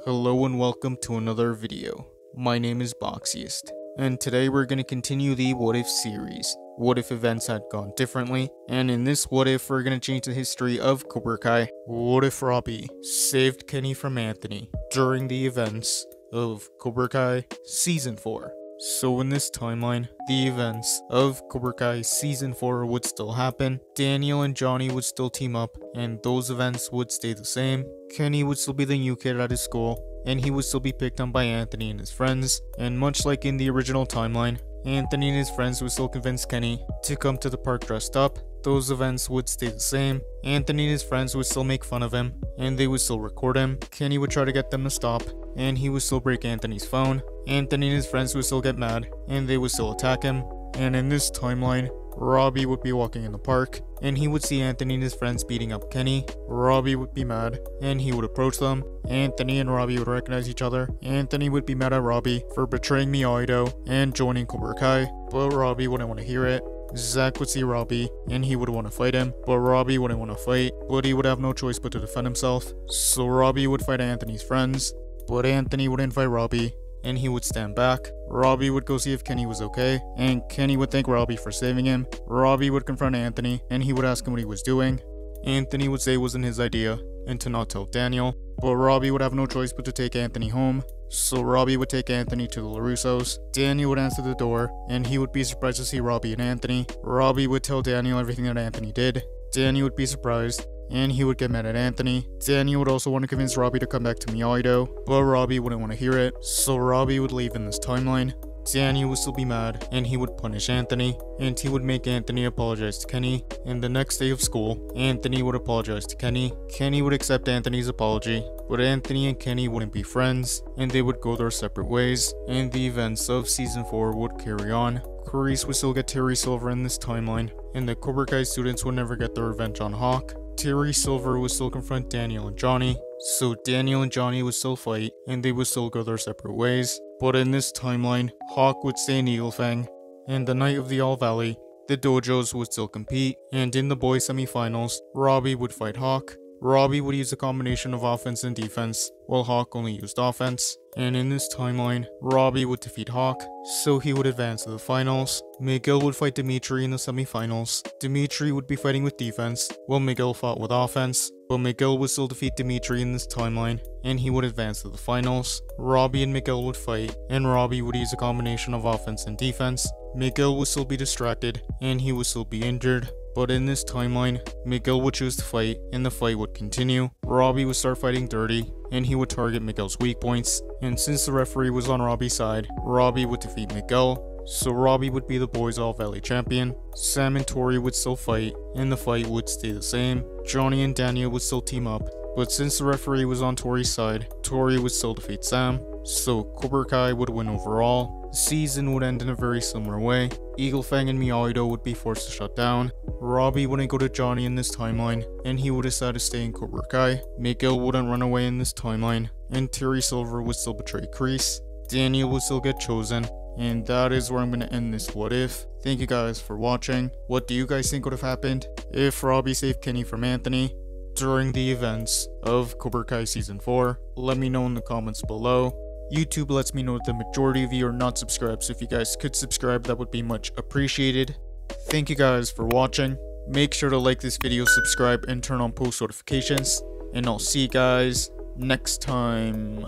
Hello and welcome to another video. My name is Boxiest, and today we're going to continue the What If series. What if events had gone differently? And in this What If, we're going to change the history of Cobra Kai. What if Robby saved Kenny from Anthony during the events of Cobra Kai Season 4? So in this timeline, the events of Cobra Kai Season 4 would still happen, Daniel and Johnny would still team up, and those events would stay the same. Kenny would still be the new kid at his school, and he would still be picked on by Anthony and his friends, and much like in the original timeline, Anthony and his friends would still convince Kenny to come to the park dressed up. Those events would stay the same. Anthony and his friends would still make fun of him, and they would still record him. Kenny would try to get them to stop, and he would still break Anthony's phone. Anthony and his friends would still get mad, and they would still attack him. And in this timeline, Robby would be walking in the park, and he would see Anthony and his friends beating up Kenny. Robby would be mad, and he would approach them. Anthony and Robby would recognize each other. Anthony would be mad at Robby for betraying Miyagi and joining Cobra Kai, but Robby wouldn't want to hear it. Zack would see Robby, and he would want to fight him, but Robby wouldn't want to fight, but he would have no choice but to defend himself. So Robby would fight Anthony's friends, but Anthony wouldn't fight Robby, and he would stand back. Robby would go see if Kenny was okay, and Kenny would thank Robby for saving him. Robby would confront Anthony, and he would ask him what he was doing. Anthony would say it wasn't his idea, and to not tell Daniel, but Robby would have no choice but to take Anthony home. So Robby would take Anthony to the LaRussos. Daniel would answer the door, and he would be surprised to see Robby and Anthony. Robby would tell Daniel everything that Anthony did. Daniel would be surprised, and he would get mad at Anthony. Daniel would also want to convince Robby to come back to Miyagi, but Robby wouldn't want to hear it, so Robby would leave in this timeline. Daniel would still be mad, and he would punish Anthony, and he would make Anthony apologize to Kenny. And the next day of school, Anthony would apologize to Kenny. Kenny would accept Anthony's apology, but Anthony and Kenny wouldn't be friends, and they would go their separate ways, and the events of Season 4 would carry on. Carice would still get Terry Silver in this timeline, and the Cobra Kai students would never get their revenge on Hawk. Terry Silver would still confront Daniel and Johnny, so Daniel and Johnny would still fight, and they would still go their separate ways. But in this timeline, Hawk would stay in Eagle Fang, and the night of the All Valley, the dojos would still compete, and in the boys semi-finals, Robby would fight Hawk. Robby would use a combination of offense and defense, while Hawk only used offense. And in this timeline, Robby would defeat Hawk, so he would advance to the finals. Miguel would fight Dimitri in the semi-finals. Dimitri would be fighting with defense, while Miguel fought with offense. But Miguel would still defeat Dimitri in this timeline, and he would advance to the finals. Robby and Miguel would fight, and Robby would use a combination of offense and defense. Miguel would still be distracted, and he would still be injured. But in this timeline, Miguel would choose to fight, and the fight would continue. Robby would start fighting dirty, and he would target Miguel's weak points. And since the referee was on Robby's side, Robby would defeat Miguel, so Robby would be the boys All Valley champion. Sam and Tori would still fight, and the fight would stay the same. Johnny and Daniel would still team up, but since the referee was on Tori's side, Tori would still defeat Sam, so Cobra Kai would win overall. The season would end in a very similar way. Eagle Fang and Miyagi would be forced to shut down. Robby wouldn't go to Johnny in this timeline, and he would decide to stay in Cobra Kai. Miguel wouldn't run away in this timeline, and Terry Silver would still betray Carice. Daniel would still get chosen, and that is where I'm going to end this What If. Thank you guys for watching. What do you guys think would have happened if Robby saved Kenny from Anthony during the events of Cobra Kai Season 4? Let me know in the comments below. YouTube lets me know that the majority of you are not subscribed, so if you guys could subscribe, that would be much appreciated. Thank you guys for watching. Make sure to like this video, subscribe, and turn on post notifications. And I'll see you guys next time.